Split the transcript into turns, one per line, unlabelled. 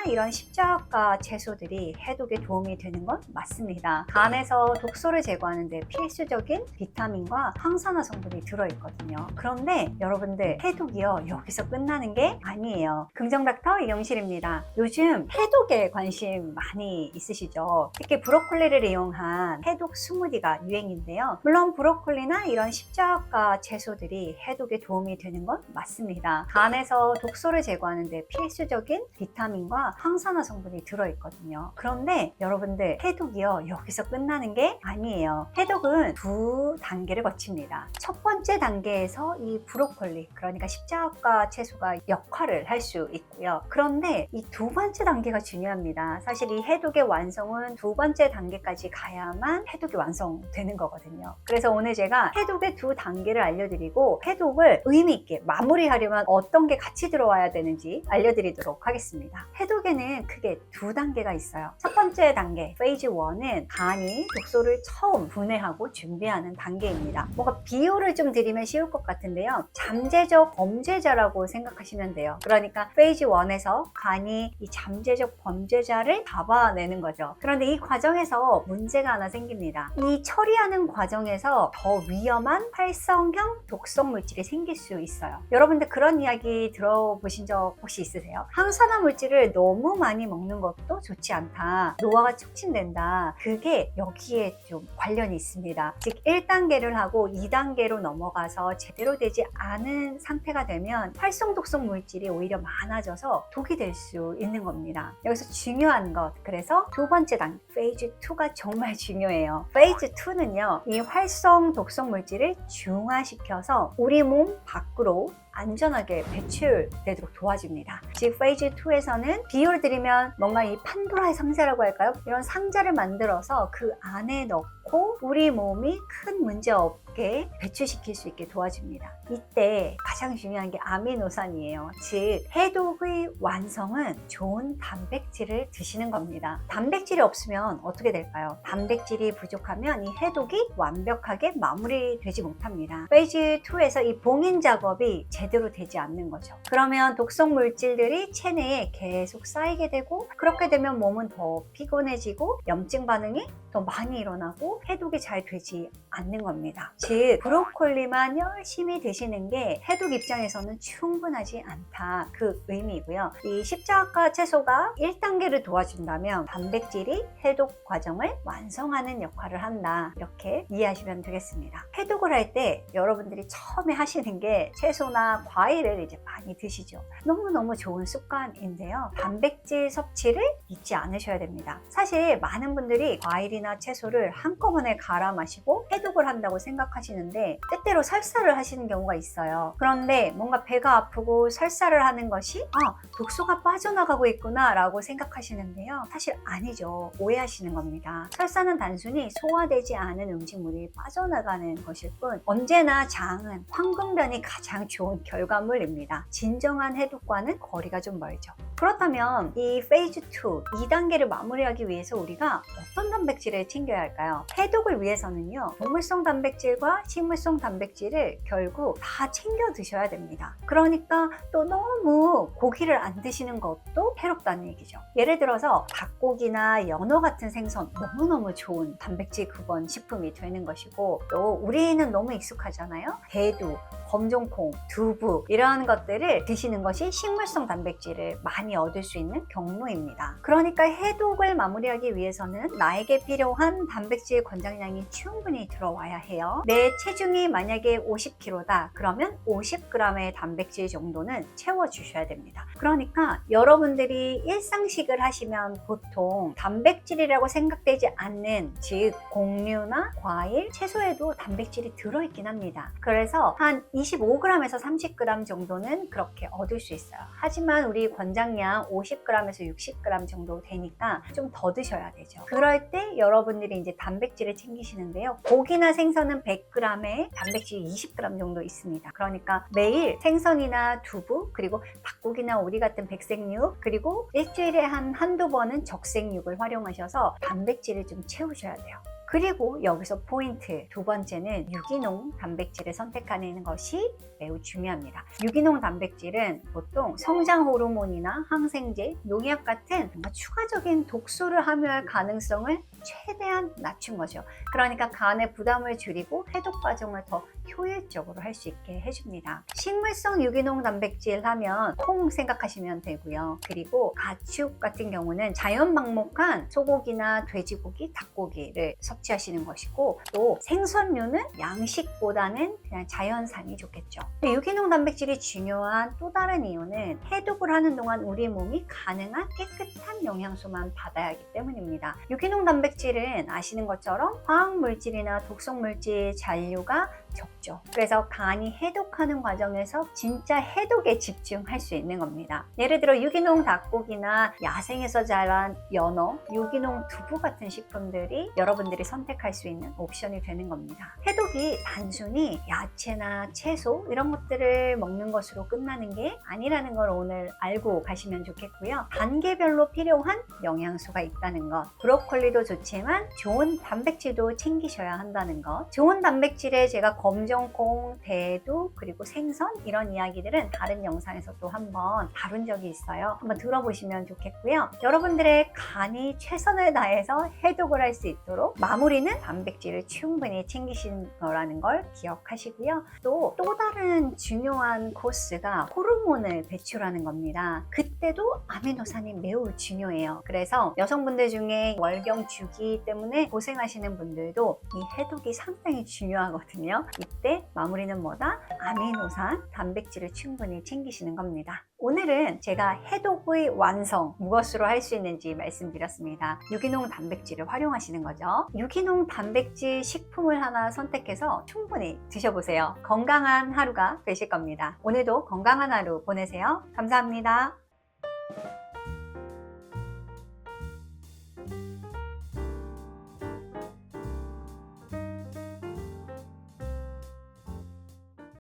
이런 십자가 채소들이 해독에 도움이 되는 건 맞습니다. 간에서 독소를 제거하는 데 필수적인 비타민과 항산화 성분이 들어있거든요. 그런데 여러분들, 해독이요, 여기서 끝나는 게 아니에요. 긍정닥터 이영실입니다. 요즘 해독에 관심 많이 있으시죠? 특히 브로콜리를 이용한 해독 스무디가 유행인데요. 물론 브로콜리나 이런 십자가 채소들이 해독에 도움이 되는 건 맞습니다. 간에서 독소를 제거하는 데 필수적인 비타민과 항산화 성분이 들어있거든요. 그런데 여러분들, 해독이요, 여기서 끝나는 게 아니에요. 해독은 두 단계를 거칩니다. 첫 번째 단계에서 이 브로콜리, 그러니까 십자가 채소가 역할을 할 수 있고요. 그런데 이 두 번째 단계가 중요합니다. 사실 이 해독의 완성은 두 번째 단계까지 가야만 해독이 완성되는 거거든요. 그래서 오늘 제가 해독의 두 단계를 알려드리고, 해독을 의미 있게 마무리하려면 어떤 게 같이 들어와야 되는지 알려드리도록 하겠습니다. 해독에는 크게 두 단계가 있어요. 첫 번째 단계, 페이즈 1은 간이 독소를 처음 분해하고 준비하는 단계입니다. 뭔가 비유를 좀 드리면 쉬울 것 같은데요. 잠재적 범죄자라고 생각하시면 돼요. 그러니까 페이즈 1에서 간이 이 잠재적 범죄자를 잡아내는 거죠. 그런데 이 과정에서 문제가 하나 생깁니다. 이 처리하는 과정에서 더 위험한 활성형 독성 물질이 생길 수 있어요. 여러분들 그런 이야기 들어보신 적 혹시 있으세요? 항산화 물질을 너무 많이 먹는 것도 좋지 않다. 노화가 촉진된다. 그게 여기에 좀 관련이 있습니다. 즉 1단계를 하고 2단계로 넘어가서 제대로 되지 않은 상태가 되면 활성 독성 물질이 오히려 많아져서 독이 될 수 있는 겁니다. 여기서 중요한 것, 그래서 두 번째 단계, 페이즈 2가 정말 중요해요. 페이즈 2는요, 이 활성 독성 물질을 중화시켜서 우리 몸 밖으로 안전하게 배출되도록 도와줍니다. 즉 페이즈 2에서는 비유를 드리면 뭔가 이 판도라의 상자라고 할까요? 이런 상자를 만들어서 그 안에 넣고 우리 몸이 큰 문제 없게 배출시킬 수 있게 도와줍니다. 이때 가장 중요한 게 아미노산이에요. 즉 해독의 완성은 좋은 단백질을 드시는 겁니다. 단백질이 없으면 어떻게 될까요? 단백질이 부족하면 이 해독이 완벽하게 마무리되지 못합니다. 페이즈 2에서 이 봉인 작업이 제대로 되지 않는 거죠. 그러면 독성 물질들이 체내에 계속 쌓이게 되고, 그렇게 되면 몸은 더 피곤해지고 염증 반응이 더 많이 일어나고 해독이 잘 되지 않는 겁니다. 즉 브로콜리만 열심히 드시는 게 해독 입장에서는 충분하지 않다, 그 의미이고요. 이 십자가 채소가 1단계를 도와준다면 단백질이 해독 과정을 완성하는 역할을 한다, 이렇게 이해하시면 되겠습니다. 해독을 할 때 여러분들이 처음에 하시는 게 채소나 과일을 이제 많이 드시죠. 너무너무 좋은 습관인데요. 단백질 섭취를 잊지 않으셔야 됩니다. 사실 많은 분들이 과일이나 채소를 한꺼번에 갈아 마시고 해독을 한다고 생각하시는데 때때로 설사를 하시는 경우가 있어요. 그런데 뭔가 배가 아프고 설사를 하는 것이 독소가 빠져나가고 있구나 라고 생각하시는데요. 사실 아니죠. 오해하시는 겁니다. 설사는 단순히 소화되지 않은 음식물이 빠져나가는 것일 뿐, 언제나 장은 황금변이 가장 좋은 결과물입니다. 진정한 해독과는 거리가 좀 멀죠. 그렇다면 이 페이즈 2, 2단계를 마무리하기 위해서 우리가 어떤 단백질을 챙겨야 할까요? 해독을 위해서는요, 동물성 단백질과 식물성 단백질을 결국 다 챙겨 드셔야 됩니다. 그러니까 또 너무 고기를 안 드시는 것도 해롭다는 얘기죠. 예를 들어서 닭고기나 연어 같은 생선, 너무너무 좋은 단백질 근원 식품이 되는 것이고, 또 우리는 너무 익숙하잖아요. 대두, 검정콩, 두부, 이런 것들을 드시는 것이 식물성 단백질을 많이 얻을 수 있는 경로입니다. 그러니까 해독을 마무리하기 위해서는 나에게 필요한 단백질 권장량이 충분히 들어와야 해요. 내 체중이 만약에 50kg다 그러면 50g의 단백질 정도는 채워주셔야 됩니다. 그러니까 여러분들이 일상식을 하시면 보통 단백질이라고 생각되지 않는, 즉 곡류나 과일, 채소에도 단백질이 들어있긴 합니다. 그래서 한 25g에서 30g 정도는 그렇게 얻을 수 있어요. 하지만 우리 권장량 50g에서 60g 정도 되니까 좀 더 드셔야 되죠. 그럴 때 여러분들이 이제 단백질을 챙기시는데요. 고기나 생선은 100g에 단백질이 20g 정도 있습니다. 그러니까 매일 생선이나 두부, 그리고 닭고기나 오리 같은 백색육, 그리고 일주일에 한두 번은 적색육을 활용하셔서 단백질을 좀 채우셔야 돼요. 그리고 여기서 포인트 두 번째는 유기농 단백질을 선택하는 것이 매우 중요합니다. 유기농 단백질은 보통 성장 호르몬이나 항생제, 농약 같은 뭔가 추가적인 독소를 함유할 가능성을 최대한 낮춘 거죠. 그러니까 간의 부담을 줄이고 해독 과정을 더 효율적으로 할 수 있게 해줍니다. 식물성 유기농 단백질 하면 콩 생각하시면 되고요. 그리고 가축 같은 경우는 자연 방목한 소고기나 돼지고기, 닭고기를 섭취하시는 것이고, 또 생선류는 양식보다는 그냥 자연산이 좋겠죠. 유기농 단백질이 중요한 또 다른 이유는 해독을 하는 동안 우리 몸이 가능한 깨끗한 영양소만 받아야 하기 때문입니다. 유기농 단백질은 아시는 것처럼 화학물질이나 독성물질 잔류가 적죠. 그래서 간이 해독하는 과정에서 진짜 해독에 집중할 수 있는 겁니다. 예를 들어 유기농 닭고기나 야생에서 자란 연어, 유기농 두부 같은 식품들이 여러분들이 선택할 수 있는 옵션이 되는 겁니다. 해독이 단순히 야채나 채소 이런 것들을 먹는 것으로 끝나는 게 아니라는 걸 오늘 알고 가시면 좋겠고요. 단계별로 필요한 영양소가 있다는 것, 브로콜리도 좋지만 좋은 단백질도 챙기셔야 한다는 것, 좋은 단백질에 제가 검정콩, 대두, 그리고 생선 이런 이야기들은 다른 영상에서 또 한번 다룬 적이 있어요. 한번 들어보시면 좋겠고요. 여러분들의 간이 최선을 다해서 해독을 할 수 있도록 마무리는 단백질을 충분히 챙기시는 거라는 걸 기억하시고요. 또 다른 중요한 코스가 호르몬을 배출하는 겁니다. 그때도 아미노산이 매우 중요해요. 그래서 여성분들 중에 월경 주기 때문에 고생하시는 분들도 이 해독이 상당히 중요하거든요. 이때 마무리는 뭐다? 아미노산, 단백질을 충분히 챙기시는 겁니다. 오늘은 제가 해독의 완성, 무엇으로 할 수 있는지 말씀드렸습니다. 유기농 단백질을 활용하시는 거죠. 유기농 단백질 식품을 하나 선택해서 충분히 드셔보세요. 건강한 하루가 되실 겁니다. 오늘도 건강한 하루 보내세요. 감사합니다.